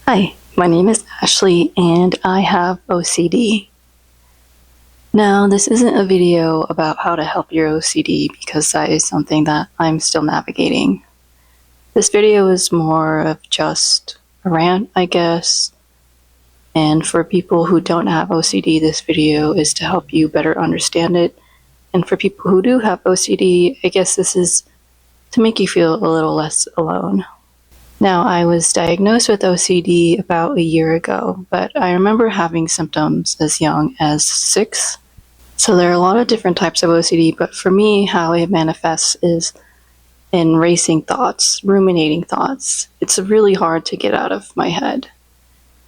Hi, my name is Ashley and I have OCD. Now, this isn't a video about how to help your OCD because that is something that I'm still navigating. This video is more of just a rant, I guess. And for people who don't have OCD, this video is to help you better understand it. And for people who do have OCD, I guess this is to make you feel a little less alone. Now, I was diagnosed with OCD about a year ago, but I remember having symptoms as young as 6. So there are a lot of different types of OCD, but for me, how it manifests is in racing thoughts, ruminating thoughts. It's really hard to get out of my head.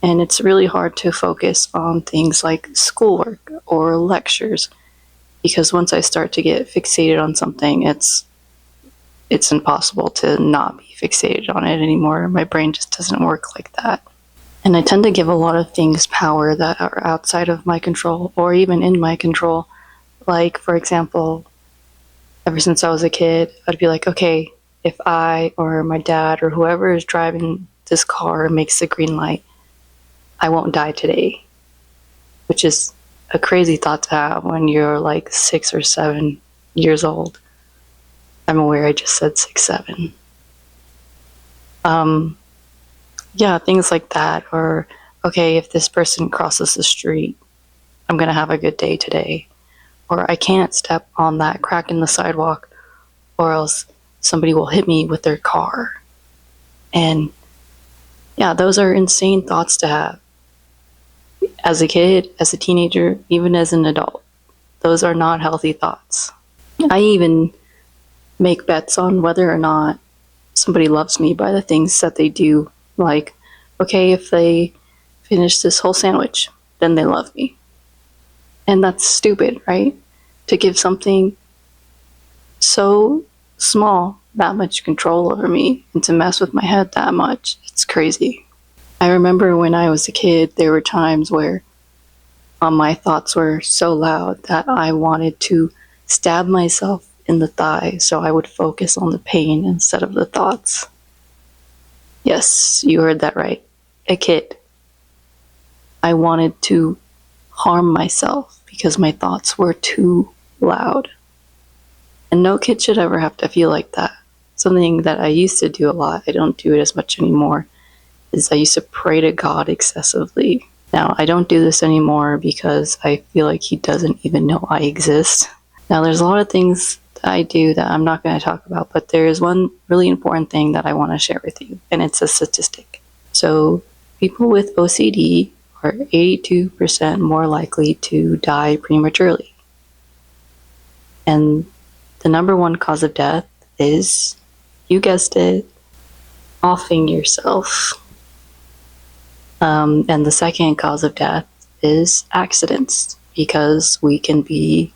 And it's really hard to focus on things like schoolwork or lectures, because once I start to get fixated on something, it's impossible to not be fixated on it anymore. My brain just doesn't work like that. And I tend to give a lot of things power that are outside of my control or even in my control. Like, for example, ever since I was a kid, I'd be like, okay, if I or my dad or whoever is driving this car makes the green light, I won't die today. Which is a crazy thought to have when you're like 6 or 7 years old. I'm aware I just said 6, 7. Yeah, things like that. Or, okay, if this person crosses the street, I'm going to have a good day today. Or I can't step on that crack in the sidewalk or else somebody will hit me with their car. And yeah, those are insane thoughts to have. As a kid, as a teenager, even as an adult, those are not healthy thoughts. I even make bets on whether or not somebody loves me by the things that they do. Like, okay, if they finish this whole sandwich, then they love me. And that's stupid, right? To give something so small that much control over me and to mess with my head that much. It's crazy. I remember when I was a kid, there were times where my thoughts were so loud that I wanted to stab myself in the thigh, so I would focus on the pain instead of the thoughts. Yes, you heard that right. A kid. I wanted to harm myself because my thoughts were too loud. And no kid should ever have to feel like that. Something that I used to do a lot, I don't do it as much anymore, is I used to pray to God excessively. Now, I don't do this anymore because I feel like he doesn't even know I exist. Now, there's a lot of things that I do that I'm not going to talk about, but there is one really important thing that I want to share with you, and it's a statistic. So, people with OCD are 82% more likely to die prematurely. And the number one cause of death is, you guessed it, offing yourself. And the second cause of death is accidents, because we can be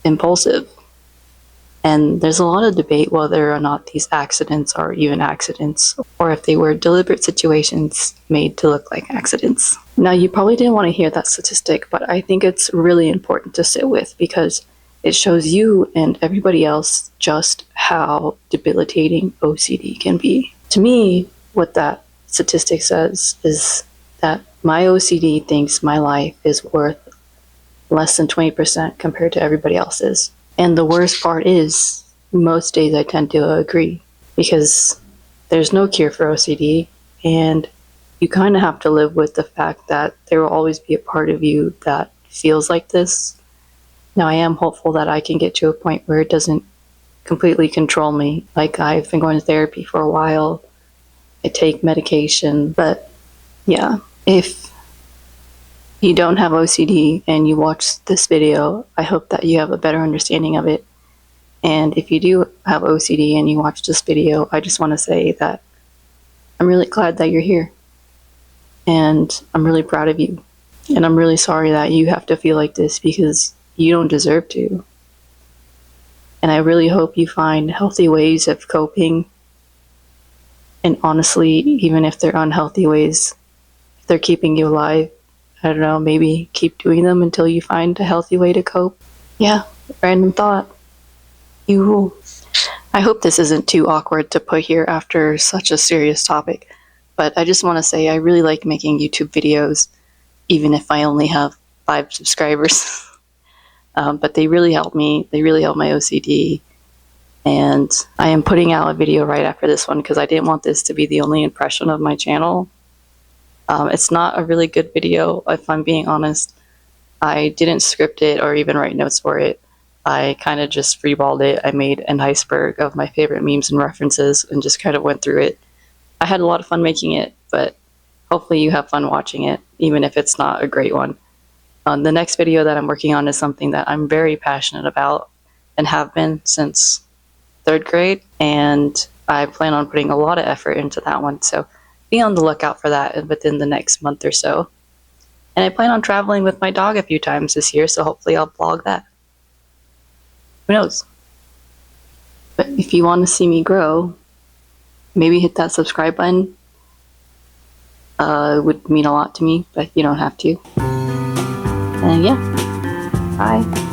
impulsive. And there's a lot of debate whether or not these accidents are even accidents, or if they were deliberate situations made to look like accidents. Now, you probably didn't want to hear that statistic, but I think it's really important to sit with because it shows you and everybody else just how debilitating OCD can be. To me, what that statistic says is that my OCD thinks my life is worth less than 20% compared to everybody else's. And the worst part is, most days I tend to agree, because there's no cure for OCD, and you kind of have to live with the fact that there will always be a part of you that feels like this. Now, I am hopeful that I can get to a point where it doesn't completely control me. Like, I've been going to therapy for a while. I take medication, but yeah, if you don't have OCD and you watch this video, I hope that you have a better understanding of it. And if you do have OCD and you watch this video, I just want to say that I'm really glad that you're here. And I'm really proud of you. And I'm really sorry that you have to feel like this, because you don't deserve to. And I really hope you find healthy ways of coping. And honestly, even if they're unhealthy ways, if they're keeping you alive, I don't know, maybe keep doing them until you find a healthy way to cope. Yeah, random thought. You rule. I hope this isn't too awkward to put here after such a serious topic, But I just want to say I really like making YouTube videos, even if I only have 5 subscribers. But they really help me. They really help my OCD. And I am putting out a video right after this one because I didn't want this to be the only impression of my channel. It's not a really good video, if I'm being honest. I didn't script it or even write notes for it. I kind of just freeballed it. I made an iceberg of my favorite memes and references and just kind of went through it. I had a lot of fun making it, but hopefully you have fun watching it, even if it's not a great one. The next video that I'm working on is something that I'm very passionate about and have been since 3rd grade, and I plan on putting a lot of effort into that one, so be on the lookout for that within the next month or so. And I plan on traveling with my dog a few times this year, so hopefully I'll vlog that. Who knows? But if you want to see me grow, maybe hit that subscribe button. It would mean a lot to me, but you don't have to. And yeah, bye.